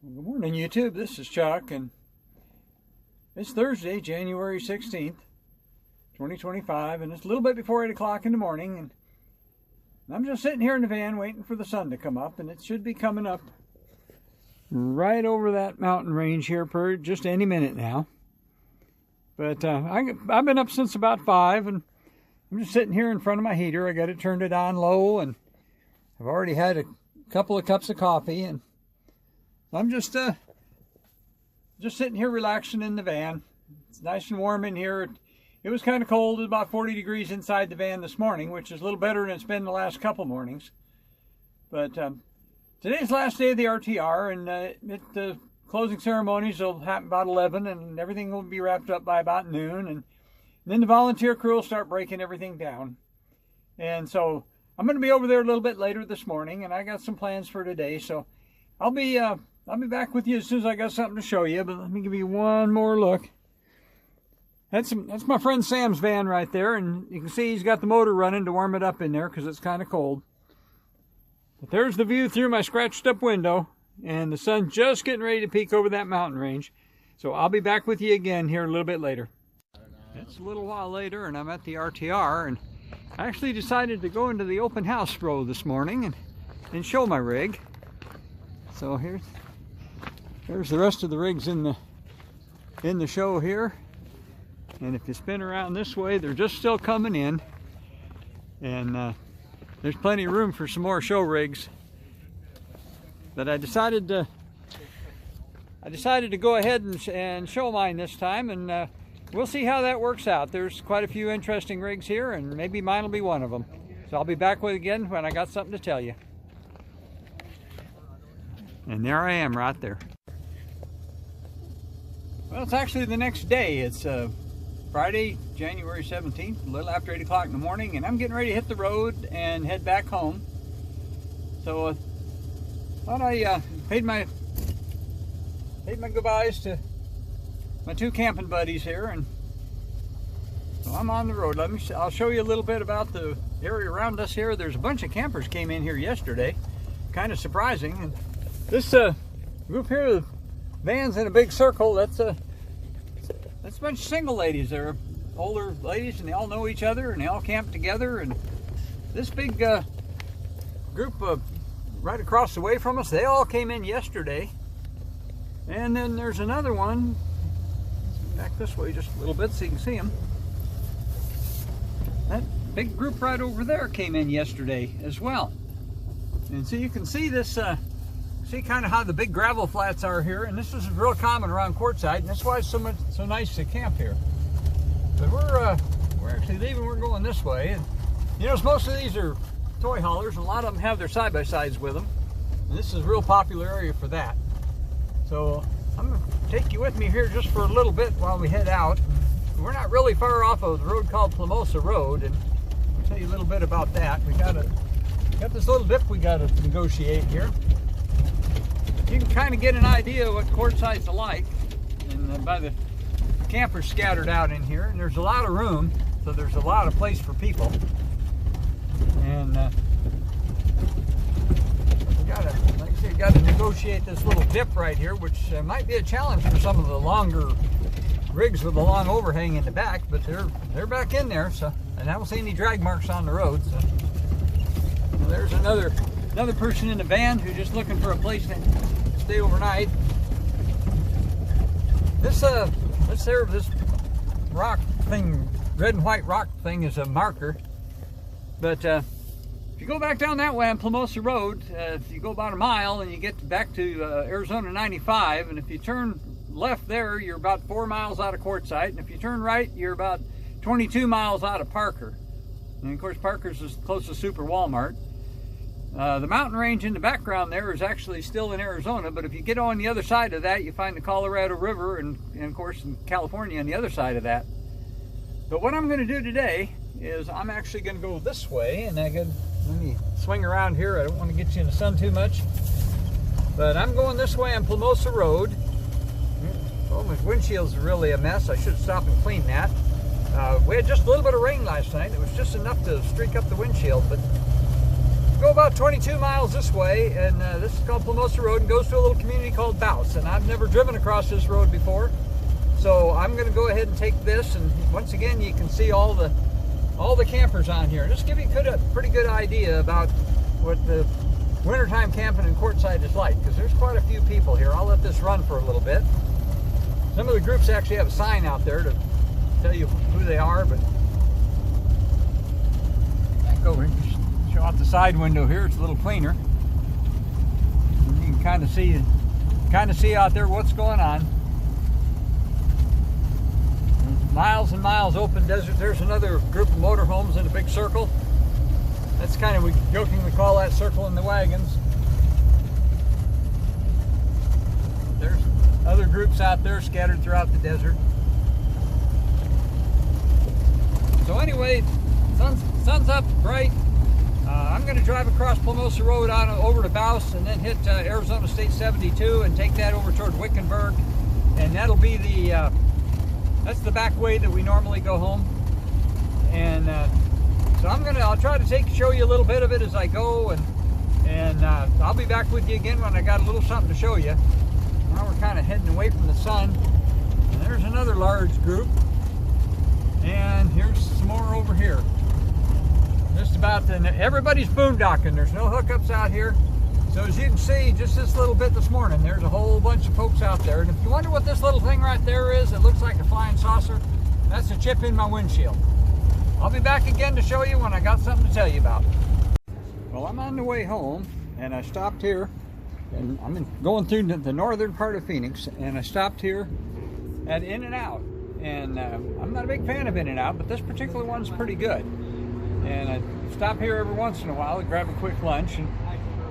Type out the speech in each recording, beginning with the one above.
Good morning, YouTube. This is Chuck, and it's Thursday, January 16th, 2025, and it's a little bit before 8 o'clock in the morning, and I'm just sitting here in the van waiting for the sun to come up, and it should be coming up right over that mountain range here for just any minute now. But I've been up since about 5, and I'm just sitting here in front of my heater. I got it turned on low, and I've already had a couple of cups of coffee, and I'm just sitting here relaxing in the van. It's nice and warm in here. It was kind of cold. It was about 40 degrees inside the van this morning, which is a little better than it's been the last couple mornings. But today's the last day of the RTR, and the closing ceremonies will happen about 11, and everything will be wrapped up by about noon. And then the volunteer crew will start breaking everything down. And so I'm going to be over there a little bit later this morning, and I got some plans for today. So I'll be back with you as soon as I got something to show you, but let me give you one more look. That's my friend Sam's van right there, and you can see he's got the motor running to warm it up in there because it's kind of cold. But there's the view through my scratched up window, and the sun's just getting ready to peek over that mountain range. So I'll be back with you again here a little bit later. It's a little while later, and I'm at the RTR, and I actually decided to go into the open house row this morning and show my rig. So there's the rest of the rigs in the show here, and if you spin around this way, they're just still coming in, and there's plenty of room for some more show rigs. But I decided to go ahead and show mine this time, and we'll see how that works out. There's quite a few interesting rigs here, and maybe mine will be one of them. So I'll be back with you again when I got something to tell you. And there I am right there. Well, it's actually the next day. It's Friday, January 17th, a little after 8 o'clock in the morning, and I'm getting ready to hit the road and head back home. So thought I paid my goodbyes to my two camping buddies here, and so I'm on the road. I'll show you a little bit about the area around us here. There's a bunch of campers came in here yesterday, kind of surprising. And this group here of vans in a big circle, that's a bunch of single ladies. They're older ladies, and they all know each other, and they all camp together. And this big group right across the way from us, they all came in yesterday. And then there's another one back this way just a little bit so you can see them. That big group right over there came in yesterday as well. And so you can see this, see kind of how the big gravel flats are here, and this is real common around Quartzsite, and that's why it's so nice to camp here. But we're actually leaving. We're going this way, and you know, most of these are toy haulers, and a lot of them have their side-by-sides with them, and this is a real popular area for that. So I'm going to take you with me here just for a little bit while we head out. We're not really far off of the road called Plumosa Road, and I'll tell you a little bit about that. We got this little dip we got to negotiate here. You can kind of get an idea of what Quartzsite's like, and by the campers scattered out in here, and there's a lot of room, so there's a lot of place for people. And like I said, got to negotiate this little dip right here, which might be a challenge for some of the longer rigs with a long overhang in the back, but they're back in there. So, and I don't see any drag marks on the road. So well, there's another person in the van who's just looking for a place to stay overnight. This rock thing, red and white rock thing, is a marker. But if you go back down that way on Plumosa Road, if you go about a mile and you get back to Arizona 95, and if you turn left there, you're about 4 miles out of Quartzsite, and if you turn right, you're about 22 miles out of Parker. And of course, Parker's the closest super Walmart. The mountain range in the background there is actually still in Arizona, but if you get on the other side of that, you find the Colorado River, and of course in California on the other side of that. But what I'm going to do today is I'm actually going to go this way, and let me swing around here. I don't want to get you in the sun too much, but I'm going this way on Plumosa Road. Oh, my windshield's really a mess. I should stop and clean that. We had just a little bit of rain last night. It was just enough to streak up the windshield, but Go about 22 miles this way, and this is called Plumosa Road, and goes to a little community called Bouse. And I've never driven across this road before, so I'm going to go ahead and take this. And once again, you can see all the campers on here. Just give you a pretty good idea about what the wintertime camping in Quartzsite is like, because there's quite a few people here. I'll let this run for a little bit. Some of the groups actually have a sign out there to tell you who they are, but back over here. Show out the side window here. It's a little cleaner. And you can kind of see out there what's going on. There's miles and miles open desert. There's another group of motorhomes in a big circle. That's kind of, we jokingly call that circle in the wagons. There's other groups out there scattered throughout the desert. So anyway, sun's up, bright. I'm going to drive across Plumosa Road on over to Bouse, and then hit Arizona State 72 and take that over toward Wickenburg, and that'll be that's the back way that we normally go home. And so I'll try to show you a little bit of it as I go, and I'll be back with you again when I got a little something to show you. Now we're kind of heading away from the sun, and there's another large group, and here's some more over here. Just about, everybody's boondocking. There's no hookups out here. So as you can see, just this little bit this morning, there's a whole bunch of folks out there. And if you wonder what this little thing right there is, it looks like a flying saucer. That's a chip in my windshield. I'll be back again to show you when I got something to tell you about. Well, I'm on the way home, and I stopped here, and I'm going through the northern part of Phoenix, and I stopped here at In-N-Out. And I'm not a big fan of In-N-Out, but this particular one's pretty good. And I stop here every once in a while to grab a quick lunch. And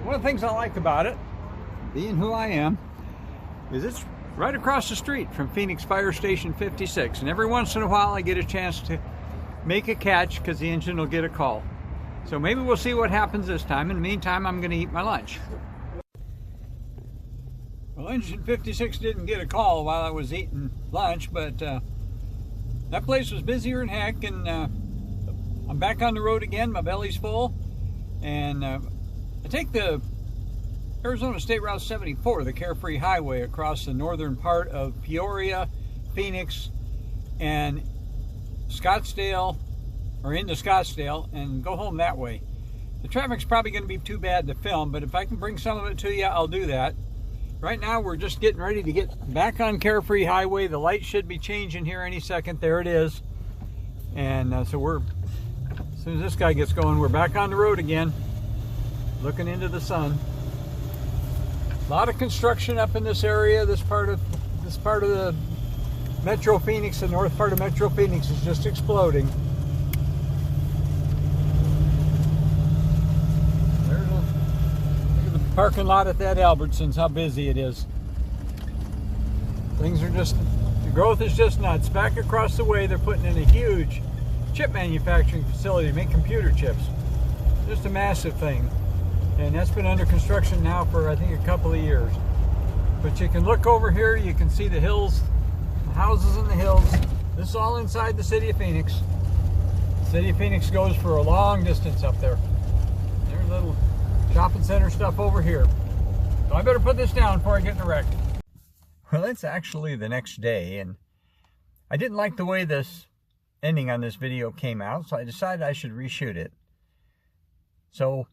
one of the things I like about it, being who I am, is it's right across the street from Phoenix Fire Station 56. And every once in a while I get a chance to make a catch because the engine will get a call. So maybe we'll see what happens this time. In the meantime, I'm going to eat my lunch. Well, engine 56 didn't get a call while I was eating lunch, but that place was busier than heck, and I'm back on the road again. My belly's full, and I take the Arizona State Route 74, the Carefree Highway, across the northern part of Peoria, Phoenix, and Scottsdale, or into Scottsdale, and go home that way. The traffic's probably going to be too bad to film, but if I can bring some of it to you, I'll do that. Right now, we're just getting ready to get back on Carefree Highway. The light should be changing here any second. There it is. And so as soon as this guy gets going, we're back on the road again, looking into the sun. A lot of construction up in this area. This part of the Metro Phoenix, the north part of Metro Phoenix, is just exploding. Look at the parking lot at that Albertsons, how busy it is. The growth is just nuts. Back across the way, they're putting in a huge chip manufacturing facility to make computer chips. Just a massive thing. And that's been under construction now for, I think, a couple of years. But you can look over here, you can see the hills, the houses in the hills. This is all inside the city of Phoenix. The city of Phoenix goes for a long distance up there. There's little shopping center stuff over here. So I better put this down before I get in a wreck. Well, it's actually the next day, and I didn't like the way this ending on this video came out, so I decided I should reshoot it. So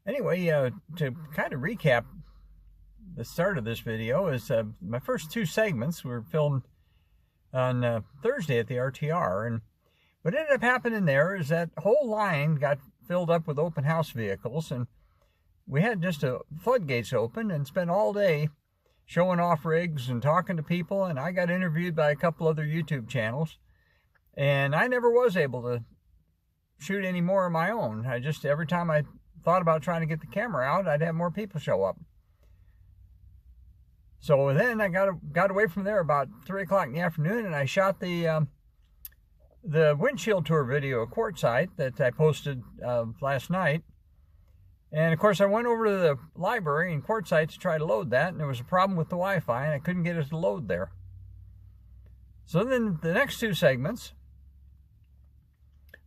anyway, to kind of recap the start of this video, is my first two segments were filmed on Thursday at the RTR, and what ended up happening there is that whole line got filled up with open house vehicles, and we had just a floodgates open and spent all day showing off rigs and talking to people, and I got interviewed by a couple other YouTube channels. And I never was able to shoot any more of my own. Every time I thought about trying to get the camera out, I'd have more people show up. So then I got away from there about 3 o'clock in the afternoon, and I shot the windshield tour video of Quartzsite that I posted last night. And of course I went over to the library in Quartzsite to try to load that, and there was a problem with the Wi-Fi, and I couldn't get it to load there. So then the next two segments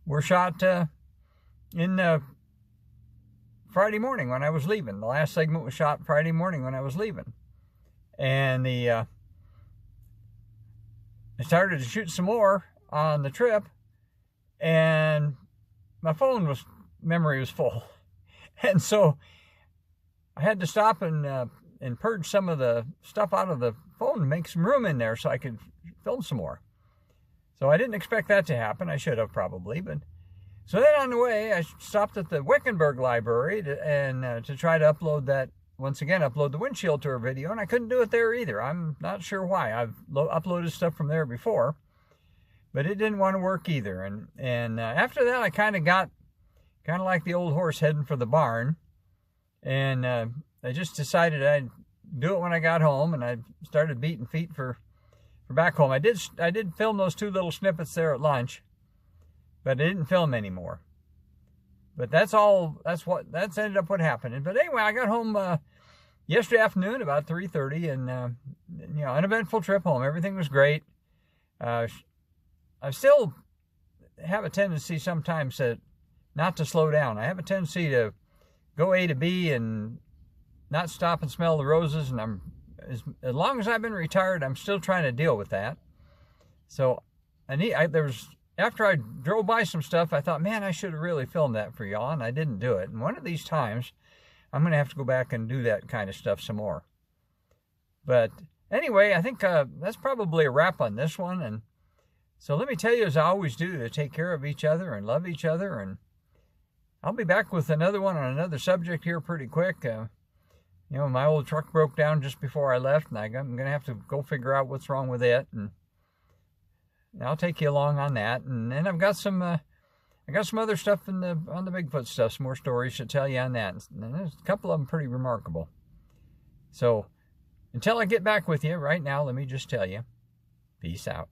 were shot in Friday morning when I was leaving. The last segment was shot Friday morning when I was leaving. And I started to shoot some more on the trip, and my phone memory was full. And so I had to stop and purge some of the stuff out of the phone and make some room in there so I could film some more. So I didn't expect that to happen. I should have probably, but so then on the way I stopped at the Wickenburg Library to try to upload that, once again, upload the windshield tour video, and I couldn't do it there either. I'm not sure why. I've uploaded stuff from there before, but it didn't want to work either. And after that, I kind of got like the old horse heading for the barn, and I just decided I'd do it when I got home, and I started beating feet for back home. I did film those 2 little snippets there at lunch, but I didn't film anymore. But that's ended up what happened. But anyway, I got home yesterday afternoon about 3:30, and uneventful trip home. Everything was great. I still have a tendency sometimes not to slow down. I have a tendency to go A to B and not stop and smell the roses, and as long as I've been retired, I'm still trying to deal with that. So after I drove by some stuff, I thought, man, I should have really filmed that for y'all, and I didn't do it. And one of these times, I'm going to have to go back and do that kind of stuff some more. But anyway, I think that's probably a wrap on this one. And so let me tell you, as I always do, to take care of each other and love each other. And I'll be back with another one on another subject here pretty quick. My old truck broke down just before I left, and I'm going to have to go figure out what's wrong with it. And I'll take you along on that. And then I've got some other stuff on the Bigfoot stuff, some more stories to tell you on that. And there's a couple of them pretty remarkable. So until I get back with you right now, let me just tell you, peace out.